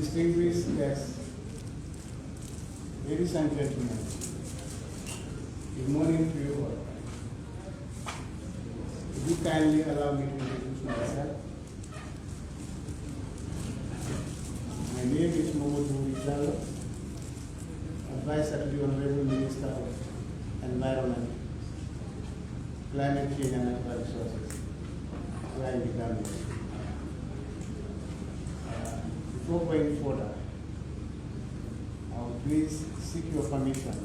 Distinguished guests, ladies and gentlemen, good morning to you all. Would you kindly allow me to introduce myself? My name is Momodu Ijalo, Advisor to the Honorable Minister of Environment, Climate Change and Natural Resources, here in the Gambia. Before going further, I will please seek your permission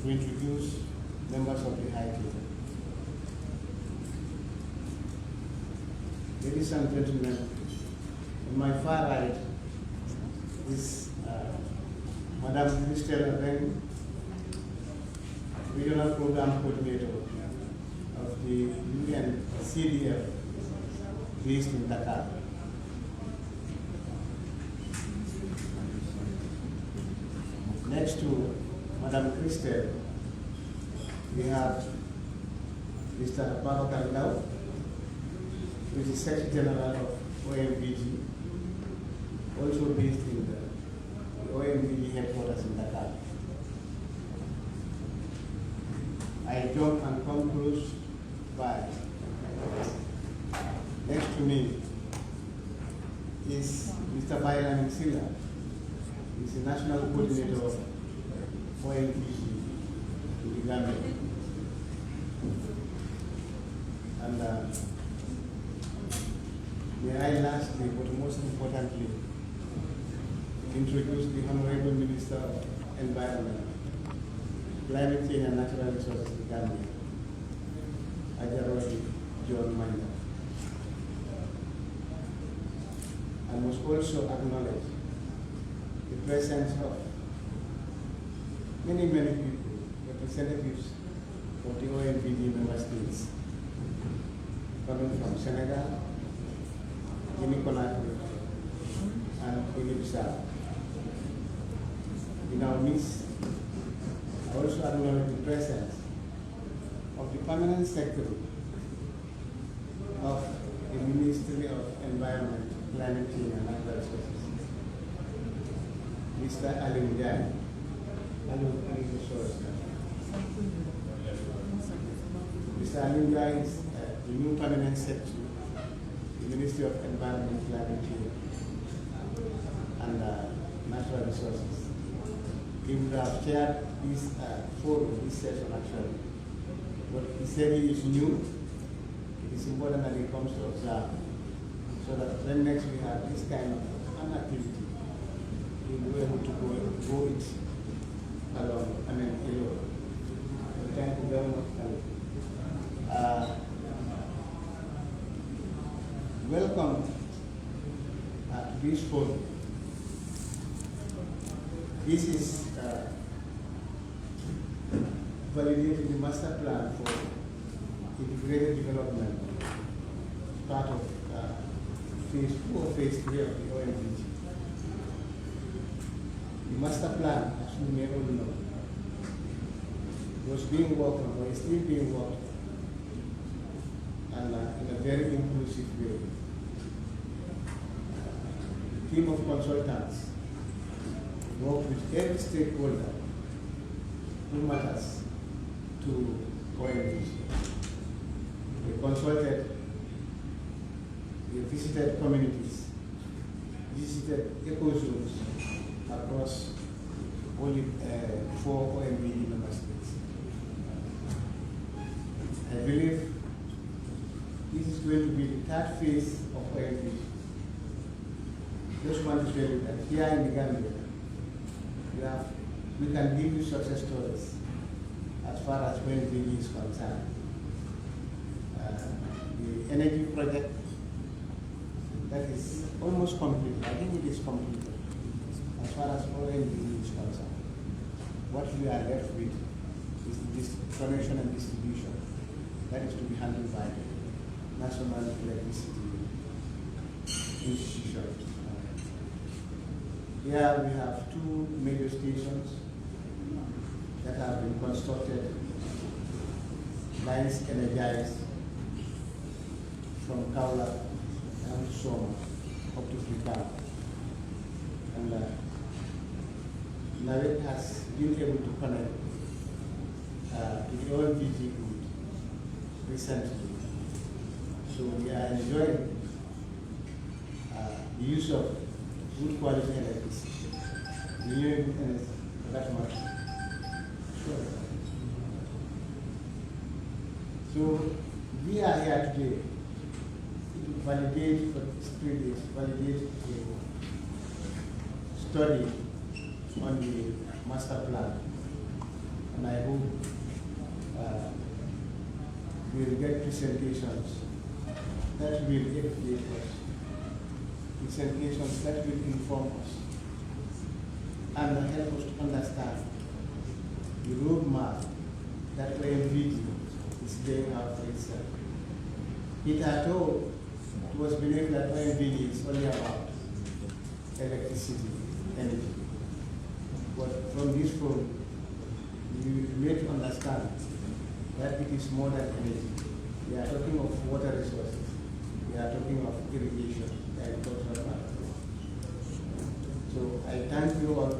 to introduce members of the High Table. Ladies and gentlemen, on my far right is Madam Christelle Abeng, Regional Program Coordinator of the UN CDF based in Dakar. Next to Madam Christelle, we have Mr. Babakar Lau, who is the Secretary General of OMVG, also based in the OMVG headquarters in Dakar. I jump and come close by. Next to me is Mr. Bailan Silla. He's the National Coordinator of OMVG in the Gambia. And may I lastly, but most importantly, introduce the Honorable Minister of Environment, Climate Change and Natural Resources in Gambia, Ajarodi John Manda. I must also acknowledge the presence of many people, representatives of the OMVG member states, coming from Senegal, Guinea-Conakry, and Guinea-Bissau. In our midst, I also acknowledge the presence of the permanent secretary of the Ministry of Environment, Climate Change and Natural Resources, Mr. Alim Jai. Mr. Alim Jai is the new permanent secretary, the Ministry of Environment, Climate Change and Natural Resources. He would have chaired this forum, this session actually. But he said he is new. It is important that he comes to observe, so that when next we have this kind of an activity, he will be able to go it alone, alone. So thank you very much. Welcome to this forum. This is validating the master plan for integrated development, part of phase 2 or phase 3 of the OMVG. The master plan, as you may all know, was being worked on, or is still being worked on, and in a very inclusive way. A team of consultants worked with every stakeholder who matters to OMVG. They consulted, they visited communities, visited ecozones across only 4 OMVG member states. I believe this is going to be the third phase of OMVG. Just want to tell you that here in the Gambia, we can give you success stories as far as OMVG is concerned. The energy project that is almost complete, I think it is complete as far as OMVG is concerned. What we are left with is this connection and distribution that is to be handled by the National Electricity Institution. Here we have 2 major stations that have been constructed, lines energized from Kaula down to Soma, up to Frikau. And NAWED has been able to connect to the OMVG grid recently. So we are enjoying the use of good quality electricity, renewable energy for that matter. Sure. So we are here today to validate the study on the master plan, and I hope we will get presentations that will educate us, presentations that will inform us, and help us to understand the roadmap that OMVG is laying out for itself. Hitherto, it was believed that OMVG is only about electricity, energy. But from this forum, you need to understand that it is more than energy. We are talking of water resources. We are talking of irrigation, agricultural matters. So I thank you all,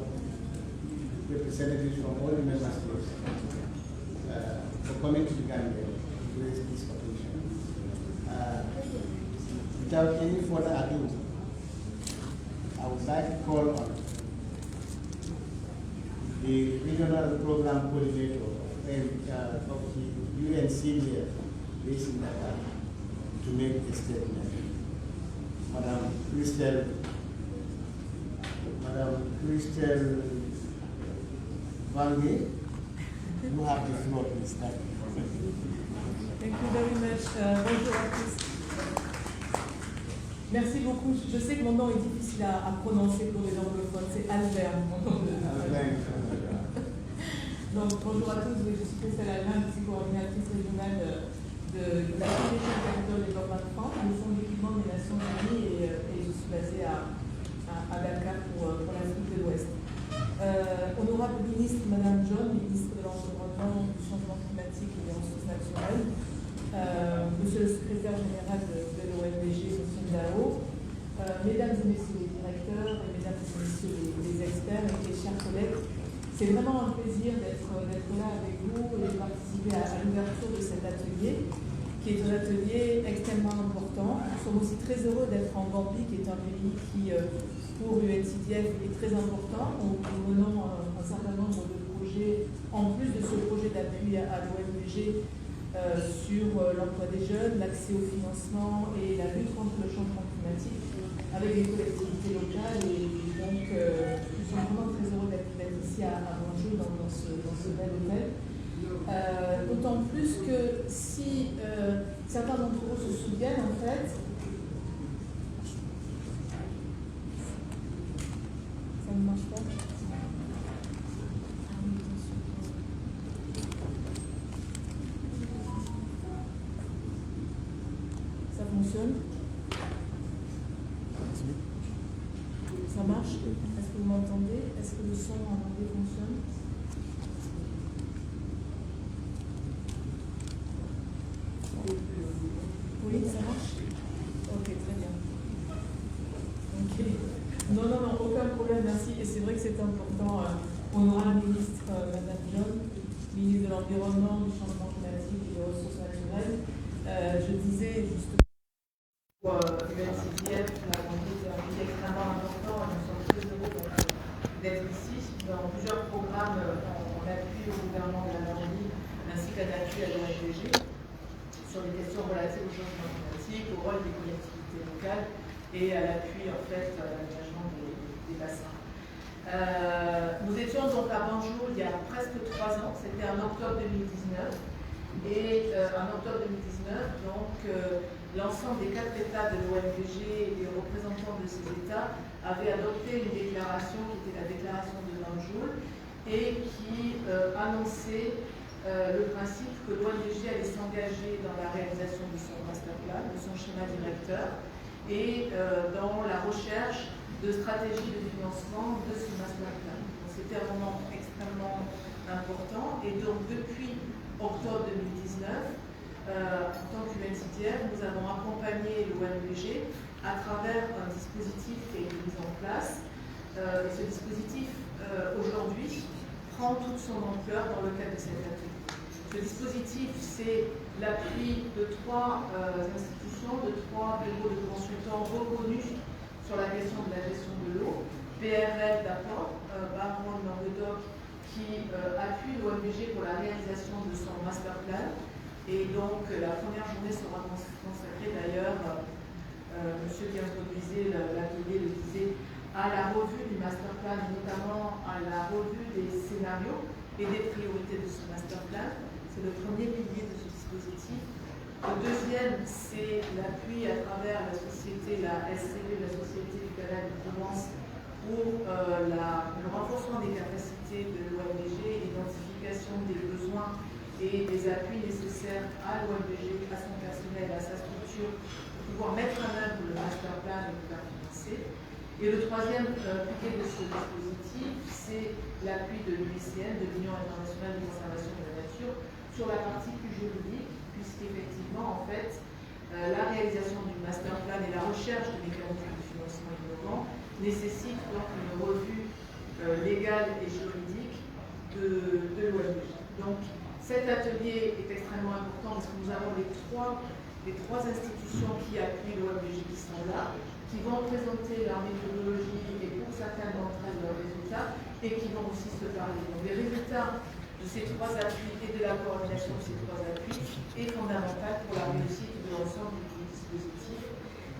representatives from all the member states, for coming to the Gambia to raise this occasion. Without any further ado, I would like to call on the regional program coordinator of the UNC Basin to make a statement. Madam Christel Vange, you have the floor, please. Thank you very much. Bonjour à tous. Merci beaucoup. Je sais que mon nom est difficile à prononcer pour les anglophones. C'est Albert, mon nom de Donc, bonjour à tous. Je suis Christelle Albert, je suis coordinatrice régionale de la Consultation Capital Développement de France, le Fonds d'équipement des Nations Unies, et je suis basée à Dakar pour l'Afrique de l'Ouest. Honorable ministre, Madame John, ministre de l'Environnement, du Changement climatique et des Ressources naturelles, Monsieur le secrétaire général de l'OMVG, Monsieur Ndao, Mesdames et Messieurs les directeurs, et Mesdames et Messieurs les experts et les chers collègues, c'est vraiment un plaisir d'être là avec vous et de participer à l'ouverture de cet atelier, qui est un atelier extrêmement important. Nous sommes aussi très heureux d'être en Gambie, qui est un pays qui, pour UNCDF, est très important. Nous menons un certain nombre de projets, en plus de ce projet d'appui à l'OMVG, sur l'emploi des jeunes, l'accès au financement et la lutte contre le changement climatique avec les collectivités locales. Et donc, nous sommes vraiment très heureux d'être ici à Banjul dans ce bel hôtel. D'autant plus que si certains d'entre vous se souviennent, en fait, ça ne marche pas. Ça fonctionne? Ça marche? Est-ce que vous m'entendez? Est-ce que le son en anglais fonctionne? Oui, ça marche? Ok, très bien. Ok. Non, aucun problème, merci. Et c'est vrai que c'est important. Honorable ministre, Madame John, ministre de l'Environnement, du Changement climatique et des Ressources naturelles, je disais justement pour UNCDF, la Gambie est un pays extrêmement important et nous sommes très heureux d'être ici dans plusieurs programmes en appui au gouvernement de la Gambie ainsi qu'un appui à l'OMVG sur les questions relatives au changement climatique, au rôle des collectivités locales et à l'appui en fait à l'aménagement des bassins. Nous étions donc à Banjul il y a presque 3 ans, c'était en octobre 2019. Et en octobre 2019, donc, l'ensemble des 4 États de l'OMVG et les représentants de ces États avaient adopté une déclaration qui était la déclaration de Banjul et qui annonçait le principe que l'OMVG allait s'engager dans la réalisation de son master plan, de son schéma directeur et dans la recherche de stratégies de financement de ce master plan. C'était un moment extrêmement important et donc depuis octobre 2019, en tant qu'UNCDF, nous avons accompagné l'OMVG à travers un dispositif qui a été mis en place Et ce dispositif, aujourd'hui, prend toute son ampleur dans le cadre de cette atelier. Ce dispositif, c'est l'appui de 3 institutions, de 3 bureaux de consultants reconnus sur la question de la gestion de l'eau. PRL d'abord, Baron Languedoc, qui appuie l'OMVG pour la réalisation de son master plan. Et donc, la première journée sera consacrée d'ailleurs, monsieur qui introduisait l'atelier le disait, à la revue du master plan, notamment à la revue des scénarios et des priorités de ce master plan. C'est le premier pilier de ce dispositif. Le deuxième, c'est l'appui à travers la société, la SCV, la Société du Canal de Provence, pour le renforcement des capacités de l'OMVG, l'identification des besoins et des appuis nécessaires à l'OMVG, à son personnel, à sa structure, pour pouvoir mettre en œuvre le master plan et le faire financer. Et le troisième pilier de ce dispositif, c'est l'appui de l'UICN, de l'Union internationale de conservation de la nature, sur la partie plus juridique, puisqu'effectivement, en fait, la réalisation du master plan et la recherche de mécanismes de financement innovants nécessite donc une revue légale et juridique de l'OMVG. Donc, cet atelier est extrêmement important parce que nous avons les trois institutions qui appuient l'OMVG qui sont là, qui vont présenter leur méthodologie et pour certaines d'entre elles leurs résultats, et qui vont aussi se parler. Donc, les résultats de ces 3 appuis et de la coordination de ces 3 appuis est fondamental pour la réussite de l'ensemble du dispositif.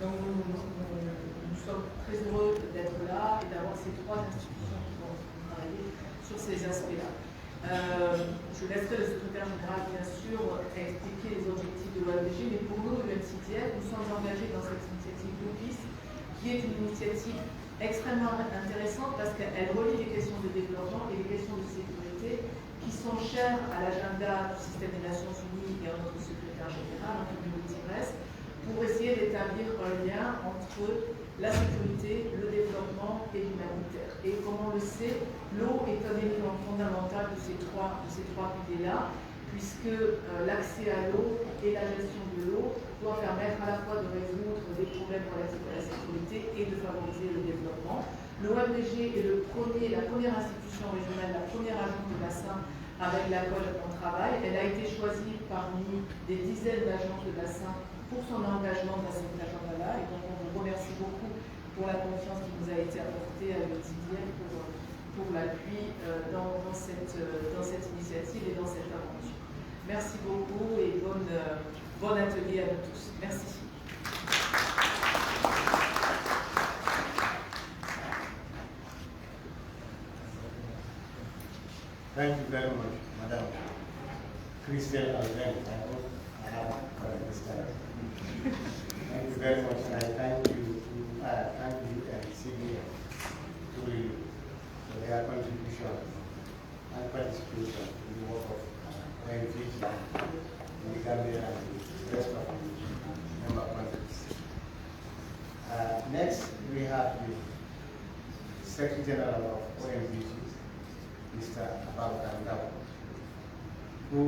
Donc nous sommes très heureux d'être là et d'avoir ces 3 institutions qui vont travailler sur ces aspects-là. Je laisserai le secrétaire général, bien sûr, expliquer les objectifs de l'OMVG, mais pour nous, l'UNCTF, nous sommes engagés dans cette initiative Lupis, qui est une initiative extrêmement intéressante parce qu'elle relie les questions de développement et les questions de sécurité qui sont chères à l'agenda du système des Nations Unies et à notre secrétaire général, Antonio Guterres, pour essayer d'établir un lien entre la sécurité, le développement et l'humanitaire. Et comme on le sait, l'eau est un élément fondamental de ces trois piliers-là, puisque l'accès à l'eau et la gestion de l'eau doivent permettre à la fois de résoudre des problèmes relatifs à la sécurité et de favoriser le développement. L'OMVG est la première institution régionale, la première agence de bassin avec laquelle on travaille. Elle a été choisie parmi des dizaines d'agences de bassin pour son engagement dans cet agenda-là. Et donc on vous remercie beaucoup pour la confiance qui nous a été apportée à l'UTIDIEF pour l'appui dans cette initiative et dans cette aventure. Merci beaucoup et bon atelier à vous tous. Merci. Thank you very much, Madam Christelle Alven. I hope I have this time. Thank you very much, and I thank you and CBN for their contribution and participation in the work of OMVG in the Gambia and the rest of the member countries. Next, we have the Secretary General of OMVG, Mr. Abang, who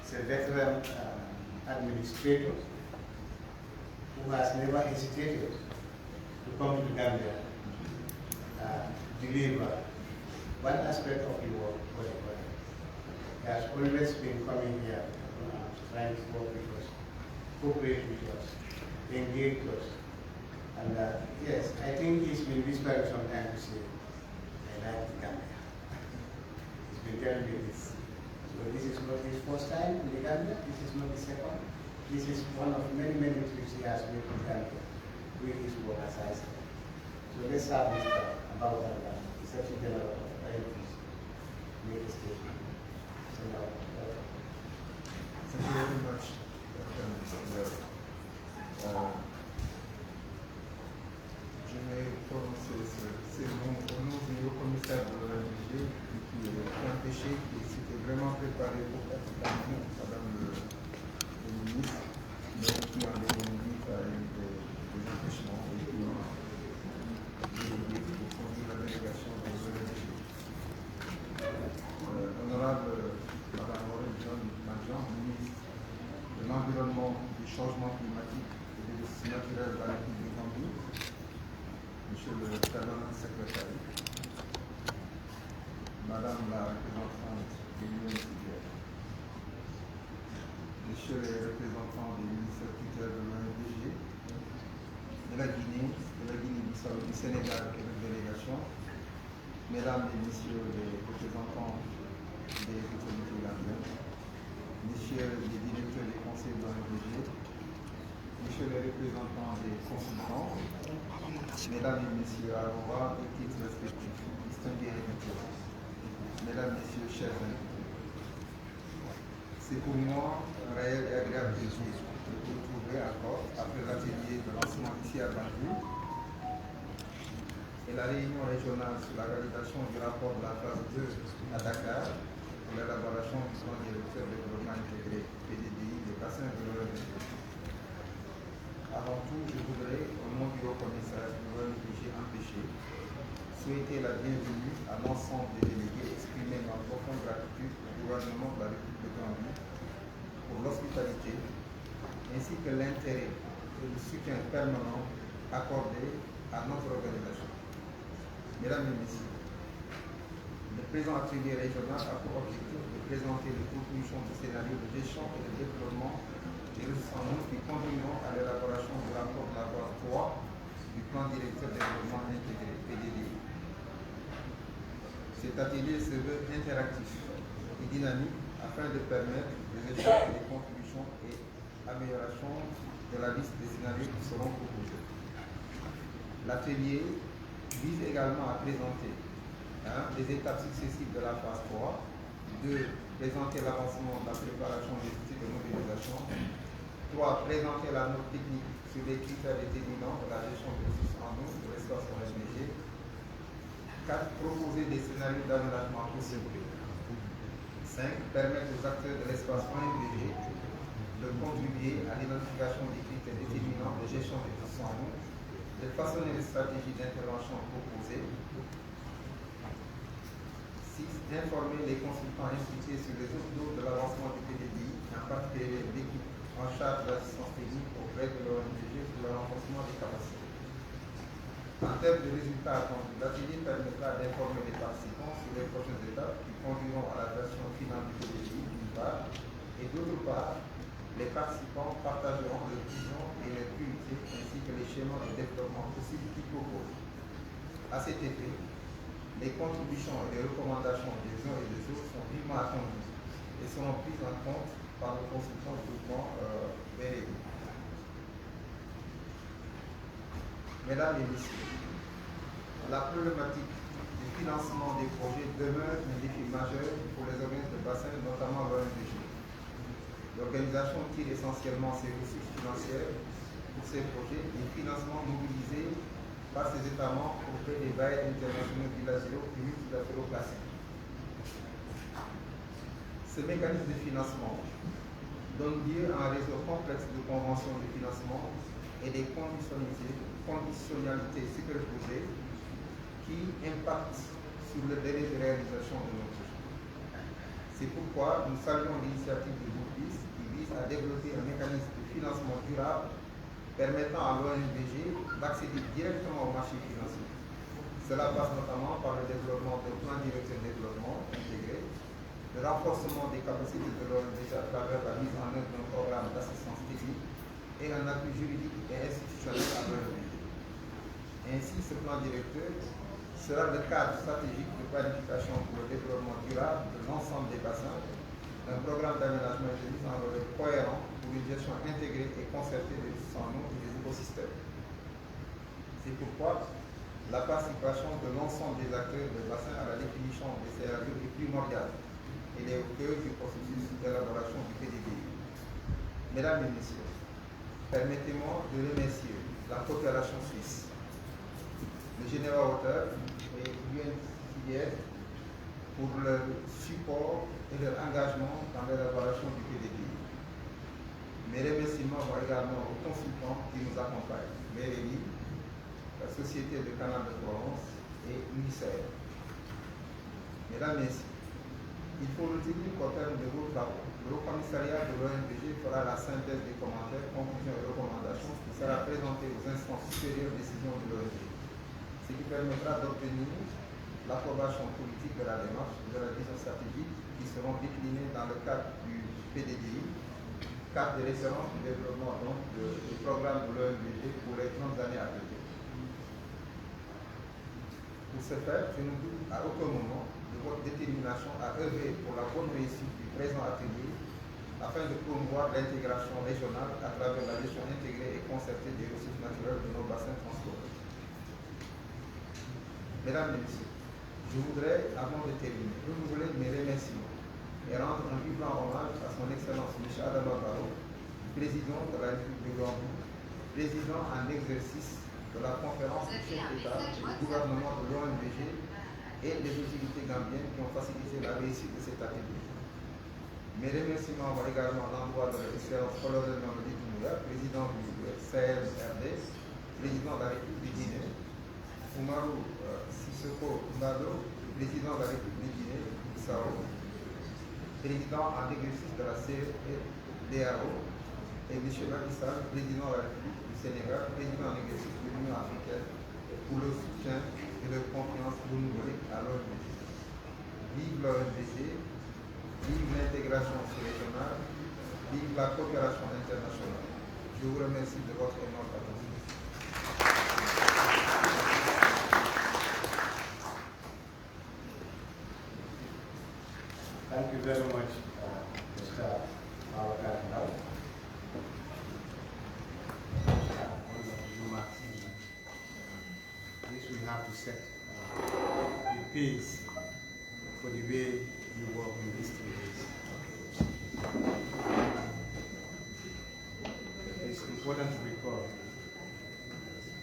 is a veteran administrator who has never hesitated to come to Gambia deliver one aspect of the work for the world. He has always been coming here, trying to work with us, cooperate with us, engage us. And yes, I think he's been whispering sometimes to say, I like the Gambia. He's been telling me this. So this is not his first time in the Gambia, this is not the second. This is one of many, many trips he has made in Gambia with his work as I said. So let's have Mr. About the Secretary General of IFS make a statement. So now, thank you very much, je vais prononcer ces mots au nom du haut commissaire de l'OMVG qui est empêché, qui s'était vraiment préparé pour être parmi nous, Madame le ministre, mais qui en définitive a eu des empêchements et qui ont conduit la délégation de l'OMVG. Honorable Madame John Majan, ministre de l'Environnement, du Changement climatique et des ressources naturelles de la République du Gambie, Monsieur Monsieur le permanent secrétaire, Madame la représentante de l'OMVG, Messieurs les représentants des ministères tuteurs de l'OMVG, de la Guinée-Bissau, du Sénégal et de la délégation, Mesdames et Messieurs les représentants des autorités gambiennes, Messieurs les directeurs des conseils de l'OMVG, Messieurs les représentants des consultants, Mesdames et Messieurs, à revoir et titres respectifs, distingués et invités, Mesdames, Messieurs, chers invités, c'est pour moi un réel et agréable plaisir de vous retrouver encore après l'atelier de lancement ici à Gambia et la réunion régionale sur la validation du rapport de la phase 2 à Dakar pour l'élaboration du plan directeur de développement intégré PDDI des bassins de l'OMVG. Avant tout, je voudrais, au nom du haut-commissaire de l'OMVG empêché, souhaiter la bienvenue à l'ensemble des délégués, exprimer ma profonde gratitude au gouvernement de la République de Gambie pour l'hospitalité ainsi que l'intérêt et le soutien permanent accordé à notre organisation. Mesdames et Messieurs, le présent atelier régional a pour objectif de présenter les conclusions du scénario de gestion et de développement des ressources en eau qui conduiront à l'élaboration du rapport de la phase 3 du plan directeur de développement intégré PDDI. Cet atelier se veut interactif et dynamique afin de permettre des échanges et des contributions et améliorations de la liste des scénarios qui seront proposés. L'atelier vise également à présenter les étapes successives de la phase 3, de présenter l'avancement de la préparation des outils de mobilisation, 3. Présenter la note technique sur les critères déterminants de la gestion des ressources en eau de l'espace OMVG, 4. Proposer des scénarios d'aménagement possibles. 5. Permettre aux acteurs de l'espace OMVG de contribuer à l'identification des critères déterminants de gestion des ressources en eau, de façonner les stratégies d'intervention proposées. 6. D'informer les consultants impliqués sur les autres doutes de l'avancement du PDDI, en particulier l'équipe en charge de l'assistance technique auprès de l'OMVG pour le renforcement des capacités. En termes de résultats attendus, l'atelier permettra d'informer les participants sur les prochaines étapes qui conduiront à la version finale du PDDI d'une part, et d'autre part, les participants partageront leurs visions et leurs priorités ainsi que les schémas de développement possibles qu'ils proposent. À cet effet, les contributions et les recommandations des uns et des autres sont vivement attendues et seront prises en compte par le consultant du groupement BRI. Mesdames et Messieurs, la problématique du financement des projets demeure un défi majeur pour les organismes de bassin, notamment l'OMVG. L'organisation tire essentiellement ses ressources financières pour ces projets et financements mobilisés par ses États membres auprès des bailleurs internationaux bilatéraux et multilatéraux classiques. Ce mécanisme de financement donne lieu à un réseau complexe de conventions de financement et des conditionnalités superposées qui impactent sur le délai de réalisation de nos projets. C'est pourquoi nous saluons l'initiative du groupe BIS qui vise à développer un mécanisme de financement durable permettant à l'OMVG d'accéder directement au marché financier. Cela passe notamment par le développement d'un plan directeur de développement intégré, le renforcement des capacités de l'OMVG à travers la mise en œuvre d'un programme d'assistance technique et un appui juridique et institutionnel à l'OMVG. Ainsi, ce plan directeur sera le cadre stratégique de planification pour le développement durable de l'ensemble des bassins, un programme d'aménagement et de mise en œuvre cohérent pour une gestion intégrée et concertée des ressources en eau et des écosystèmes. C'est pourquoi la participation de l'ensemble des acteurs de bassin à la définition des scénarios est primordiale et est au cœur du processus d'élaboration du PDDI. Mesdames et Messieurs, permettez-moi de remercier la coopération suisse, le général auteur et l'UNCDF pour leur support et leur engagement dans l'élaboration du PDDI. Mes remerciements vont également aux consultants qui nous accompagnent, BRI, la Société de Canal de Provence et l'UNICEF. Mesdames et Messieurs, il faut retenir qu'au terme de vos travaux, le Haut-Commissariat de l'OMVG fera la synthèse des commentaires, conclusions et recommandations qui sera présentée aux instances supérieures de décision de l'OMVG. ce qui permettra d'obtenir l'approbation politique de la démarche de la vision stratégique qui seront déclinées dans le cadre du PDDI, cadre de référence du développement du programme de l'OMVG pour les 30 années à venir. Pour ce faire, je ne doute à aucun moment de votre détermination à œuvrer pour la bonne réussite du présent atelier afin de promouvoir l'intégration régionale à travers la gestion intégrée et concertée des ressources naturelles de nos bassins transporteurs. Mesdames et Messieurs, je voudrais, avant de terminer, renouveler mes remerciements et rendre un vibrant hommage à son Excellence M. Adama Barrow, président de la République de Gambie, président en exercice de la conférence du chef d'État du gouvernement de l'OMVG et des autorités gambiennes qui ont facilité la réussite de cet atelier. Mes remerciements vont également à l'endroit de l'excellence colonel Mamadi Doumbouya, président du CRD, président de la République du Guinée, Oumarou Sissoko Mbado, président de la République du Guinée, Bissau, président en exercice de la CEDEAO, et M. Macky Sall, président de la République du Sénégal, président en exercice de l'Union africaine, pour le soutien et leur confiance renouvelée à l'OMVG. Vive l'OMVG, vive l'intégration régionale, vive la coopération internationale. Je vous remercie de votre énorme attention. Thank you very much, Mr. Mawakar. This we have to set the pace for the way you work in these 3 days. It's important to recall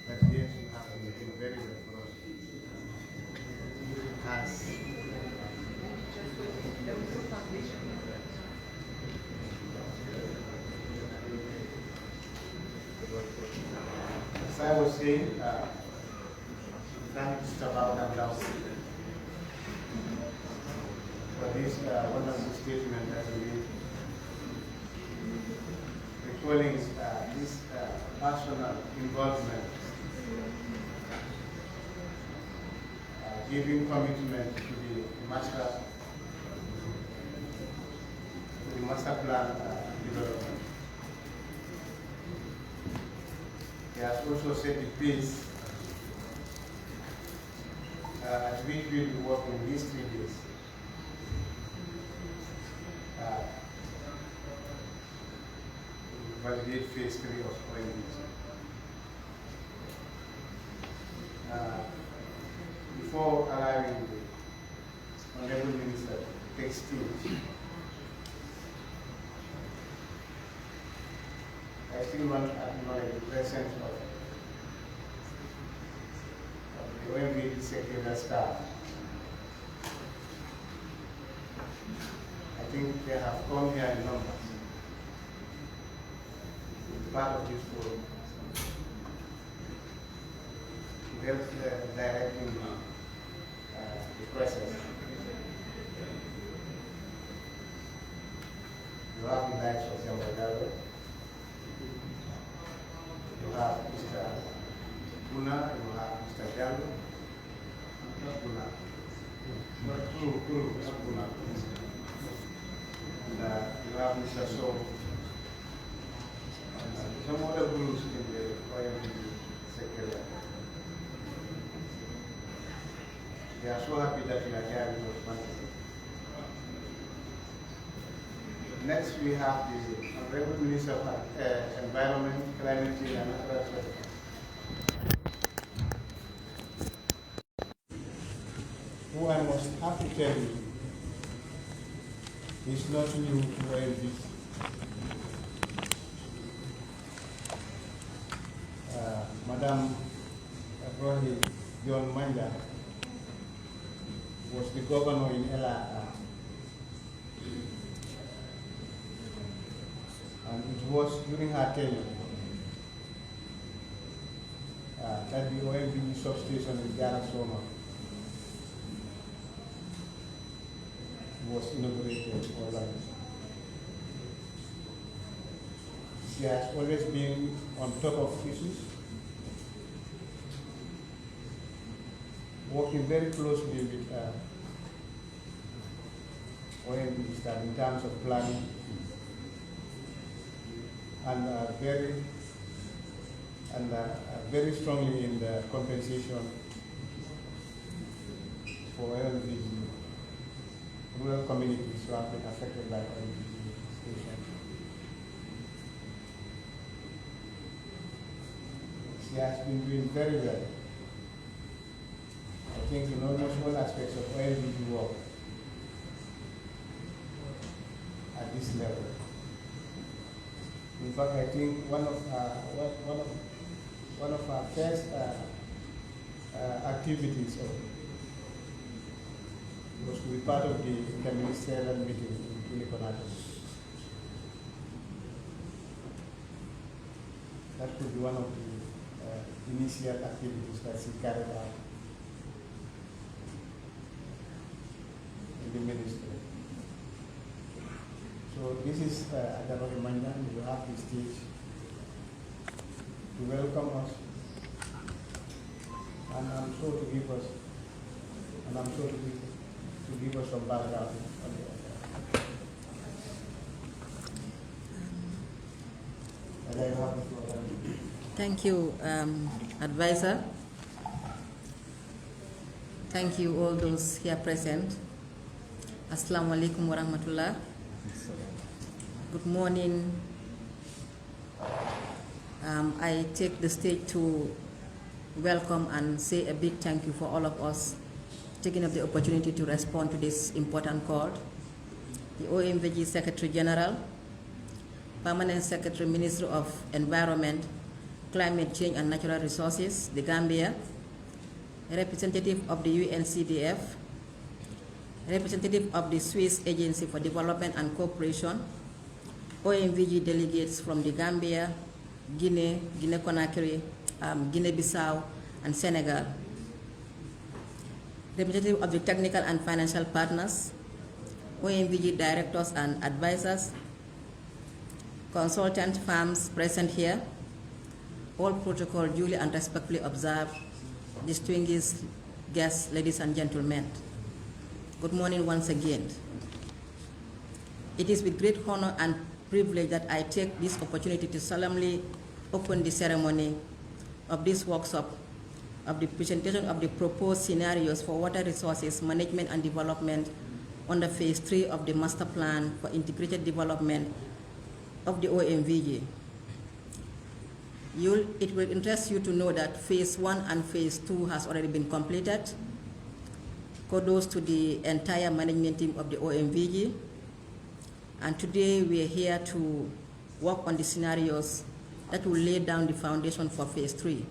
that yes, you have to make it very well for us. As I was saying, thank you, Mr. Baudam, for this wonderful statement that we made, recalling this personal involvement, giving commitment to the master plan development. He has also set the pace at which we will be working these 3 days. Validate phase 3 of OMVG. Before allowing the Honorable Minister to take stage, I still want to acknowledge the presence of the OMVG secretarial staff. I think they have come here in numbers. It's part of this forum to help directing the process. You have the likes of Yambagaro. You have Mr. Buna, you have Mr. Jallo, not Buna, Kuru, not Buna. And you have Mr. So, and some other groups in the OMVG secretariat. They are so happy that we are here with us once again. Next, we have the Honorable Minister of Environment, Climate Change and Natural Resources. Who I must have to tell you is not new to OMVG. Madam Rohi John Manja was the governor in Ella. And it was during her tenure that the OMVG substation in Garasoma was inaugurated or like. She has always been on top of issues. working very closely with OMVG in terms of planning and very strongly in the compensation for OMVG rural communities who have been affected by OMVG station. She has been doing very well. I think in almost all aspects of OMVG work at this level. In fact, I think one of our first activities was to be part of the interministerial meeting in Uniconato. That could be one of the initial activities that she carried out in the ministry. So this is Adama reminder. You have the stage to welcome us, and I'm sure to give us, some background on the and I have the floor. Thank you, advisor. Thank you all those here present. Assalamu alaikum wa rahmatullah. Good morning. I take the stage to welcome and say a big thank you for all of us taking up the opportunity to respond to this important call. The OMVG Secretary General, Permanent Secretary Minister of Environment, Climate Change and Natural Resources, the Gambia, representative of the UNCDF, representative of the Swiss Agency for Development and Cooperation, OMVG delegates from the Gambia, Guinea, Guinea-Conakry, Guinea-Bissau, and Senegal, representative of the technical and financial partners, OMVG directors and advisors, consultant firms present here, all protocol duly and respectfully observed, distinguished guests, ladies and gentlemen. Good morning once again. It is with great honor and privilege that I take this opportunity to solemnly open the ceremony of this workshop of the presentation of the proposed scenarios for water resources management and development under Phase 3 of the Master Plan for Integrated Development of the OMVG. It will interest you to know that Phase 1 and Phase 2 has already been completed. Kudos to the entire management team of the OMVG. And today we are here to work on the scenarios that will lay down the foundation for Phase 3.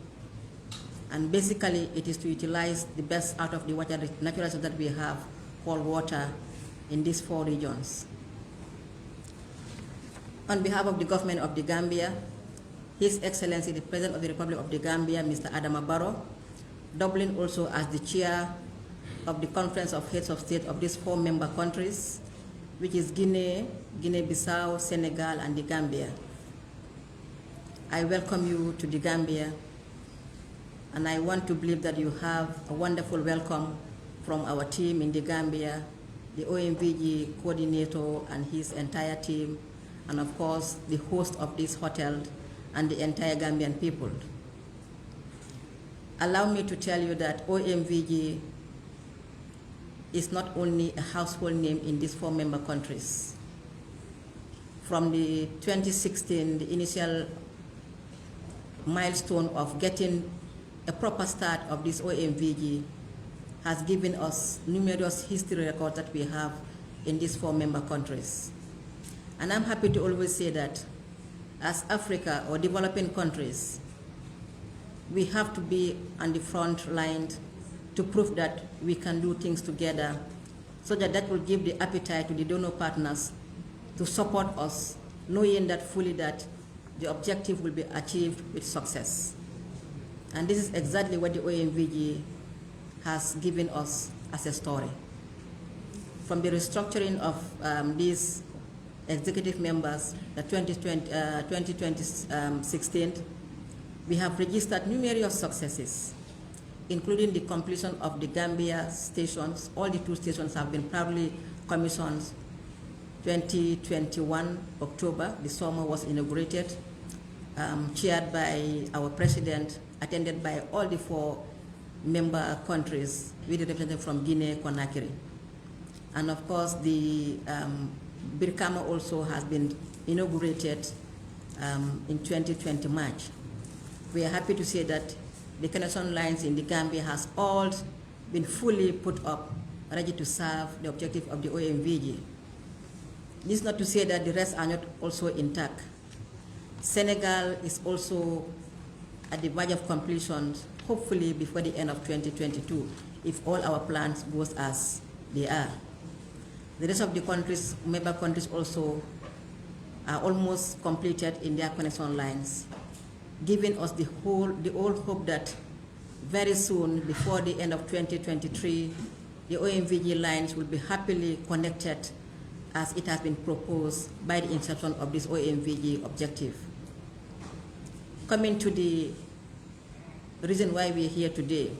And basically it is to utilize the best out of the water, natural resources that we have, called water, in these 4 regions. On behalf of the government of the Gambia, His Excellency the President of the Republic of the Gambia, Mr. Adama Barrow, doubling also as the chair of the Conference of Heads of State of these 4 member countries, which is Guinea, Guinea-Bissau, Senegal, and the Gambia. I welcome you to the Gambia, and I want to believe that you have a wonderful welcome from our team in the Gambia, the OMVG coordinator and his entire team, and of course the host of this hotel and the entire Gambian people. Allow me to tell you that OMVG is not only a household name in these 4 member countries. From the 2016, the initial milestone of getting a proper start of this OMVG has given us numerous history records that we have in these 4 member countries. And I'm happy to always say that as Africa or developing countries, we have to be on the front line to prove that we can do things together, so that will give the appetite to the donor partners to support us, knowing that fully that the objective will be achieved with success. And this is exactly what the OMVG has given us as a story. From the restructuring of these executive members, the 2016, we have registered numerous successes. including the completion of the Gambia stations. All the 2 stations have been proudly commissioned 2021 October. The summer was inaugurated, chaired by our president, attended by all the 4 member countries with the representative from Guinea-Conakry. And of course, the Birkama also has been inaugurated in 2020 March. We are happy to say that the connection lines in the Gambia has all been fully put up, ready to serve the objective of the OMVG. This is not to say that the rest are not also intact. Senegal is also at the verge of completion, hopefully before the end of 2022, if all our plans goes as they are. The rest of the countries, member countries also are almost completed in their connection lines, giving us the old hope that very soon, before the end of 2023, the OMVG lines will be happily connected as it has been proposed by the inception of this OMVG objective. Coming to the reason why we are here today,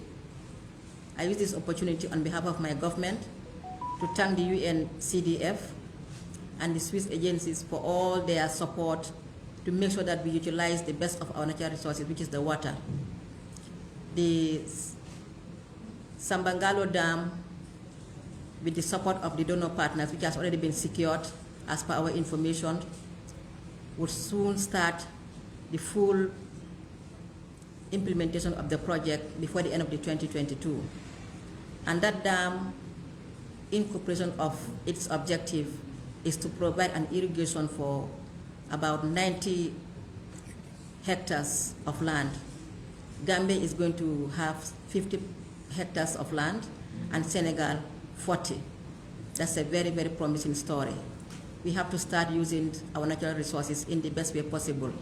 I use this opportunity on behalf of my government to thank the UNCDF and the Swiss agencies for all their support to make sure that we utilize the best of our natural resources, which is the water. The Sambangalo Dam, with the support of the donor partners, which has already been secured as per our information, will soon start the full implementation of the project before the end of the 2022. And that dam, in cooperation of its objective, is to provide an irrigation for about 90 hectares of land. Gambia is going to have 50 hectares of land and Senegal 40. That's a very, very promising story. We have to start using our natural resources in the best way possible.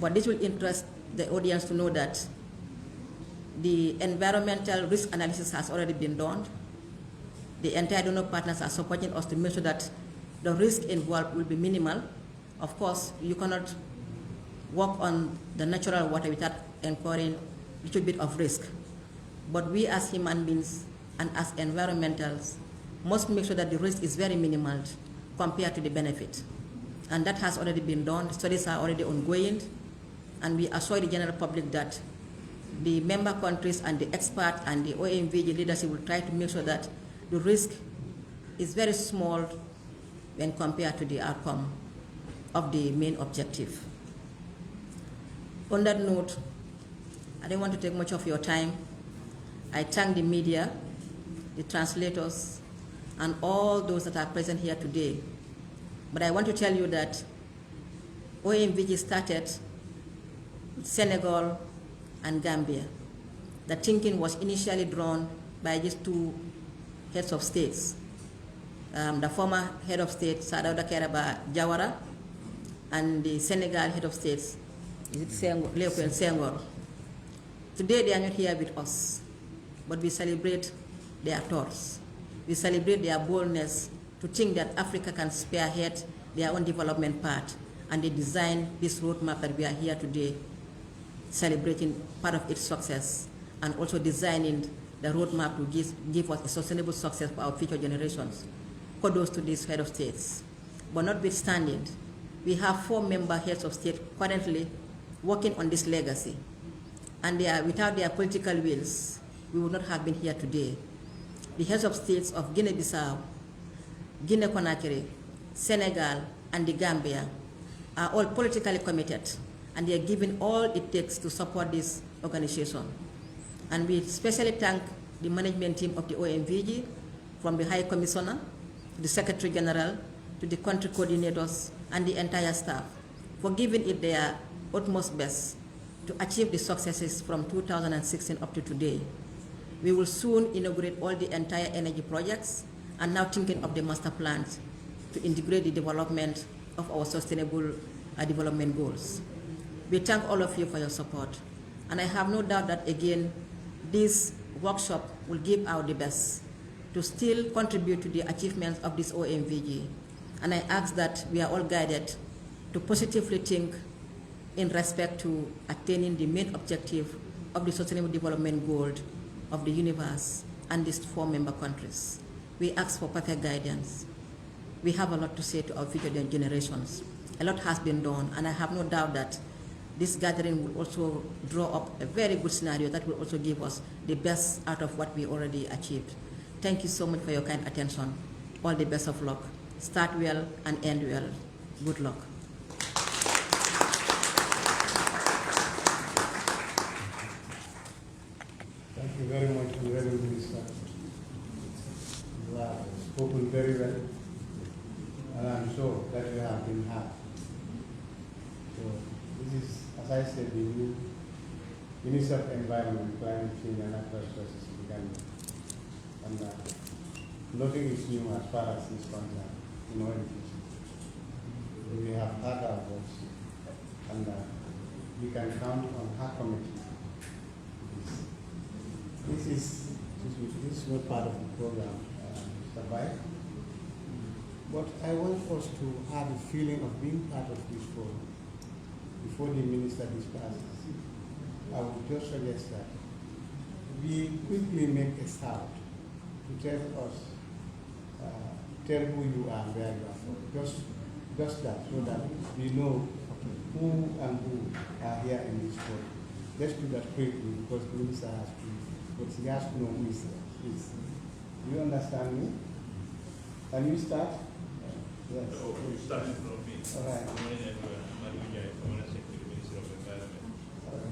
But this will interest the audience to know that the environmental risk analysis has already been done. The entire donor partners are supporting us to make sure that the risk involved will be minimal. Of course, you cannot work on the natural water without incurring a little bit of risk. But we as human beings and as environmentals must make sure that the risk is very minimal compared to the benefit. And that has already been done. Studies are already ongoing. And we assure the general public that the member countries and the experts and the OMVG leadership will try to make sure that the risk is very small when compared to the outcome of the main objective. On that note, I don't want to take much of your time. I thank the media, the translators, and all those that are present here today. But I want to tell you that OMVG started with Senegal and Gambia. The thinking was initially drawn by these 2 heads of states. The former head of state, Sadauda Kairaba Jawara, and the Senegal head of state, Leopold Senghor. Today they are not here with us, but we celebrate their thoughts. We celebrate their boldness to think that Africa can spearhead their own development path, and they design this roadmap that we are here today celebrating part of its success, and also designing the roadmap to give us a sustainable success for our future generations. Kudos to these head of states. But notwithstanding, we have 4 member heads of state currently working on this legacy. And without their political wills, we would not have been here today. The heads of states of Guinea-Bissau, Guinea-Conakry, Senegal, and the Gambia are all politically committed, and they are giving all it takes to support this organization. And we especially thank the management team of the OMVG, from the High Commissioner, to the Secretary General, to the country coordinators, and the entire staff for giving it their utmost best to achieve the successes from 2016 up to today. We will soon inaugurate all the entire energy projects, and now thinking of the master plans to integrate the development of our sustainable development goals. We thank all of you for your support, and I have no doubt that again, this workshop will give out the best to still contribute to the achievements of this OMVG. And I ask that we are all guided to positively think in respect to attaining the main objective of the Sustainable Development Goal of the universe and these 4 member countries. We ask for perfect guidance. We have a lot to say to our future generations. A lot has been done, and I have no doubt that this gathering will also draw up a very good scenario that will also give us the best out of what we already achieved. Thank you so much for your kind attention. All the best of luck. Start well and end well. Good luck. Thank you very much, Honorable Minister. You have spoken very well, and I'm sure that you have been heard. So this is, as I said, the new Minister of Environment, Climate Change and Natural Resources in Gambia. And nothing is new as far as this concerned in OMVG. We have heard our voice, and we can count on her committee. This is not part of the program, Mr. Bai, but I want us to have a feeling of being part of this forum before the minister disperses. I would just suggest that we quickly make a start to tell us, tell who you are and where you are from. Just that, so that we know who and who are here in this forum. Let's do that quickly because the minister has to, but he has to know who is here. Please. Do you understand me? Can you start? Yes. Oh, we started from me. All right. Minister of Environment. All right.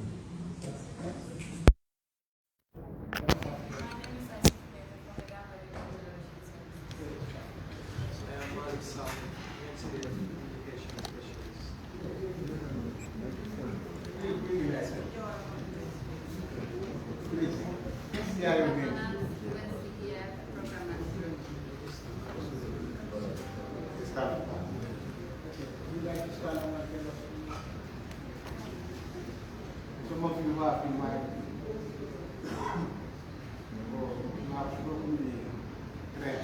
Some of you have been my you have broken the thread.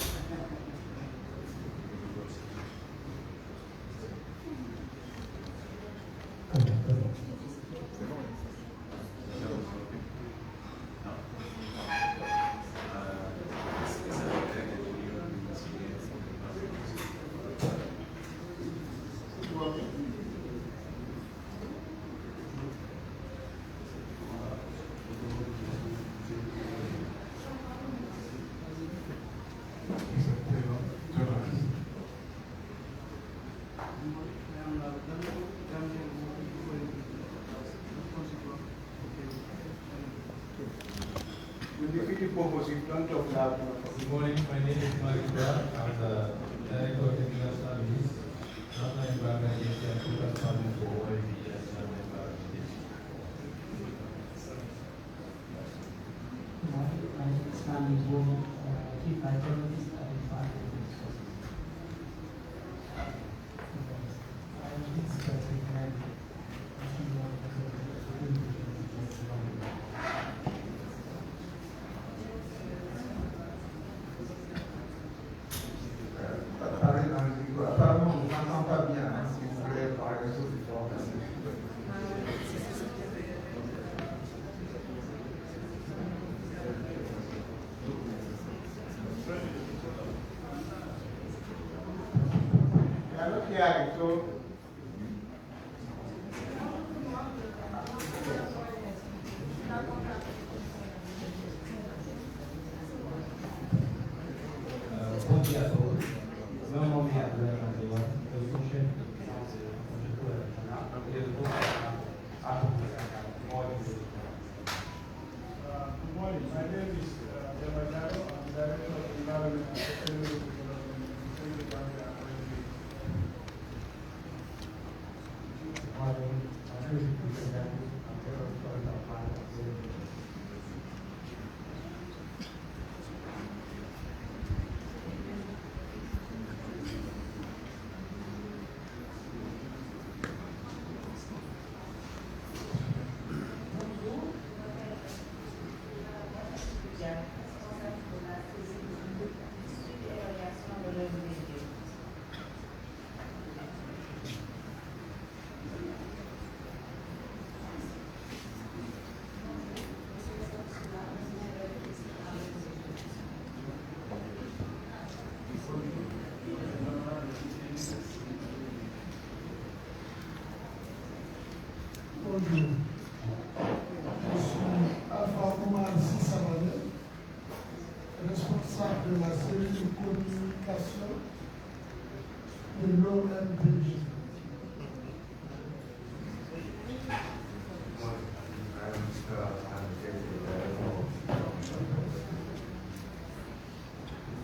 Don't talk loud. Good morning, my name is Mike Brown. I'm the Director of Technical Services, National Environment Agency and Focus Funding for OMVG as National Environment Agency. My name is Sami Bono, Chief Economist at the Department of Resources. Environmental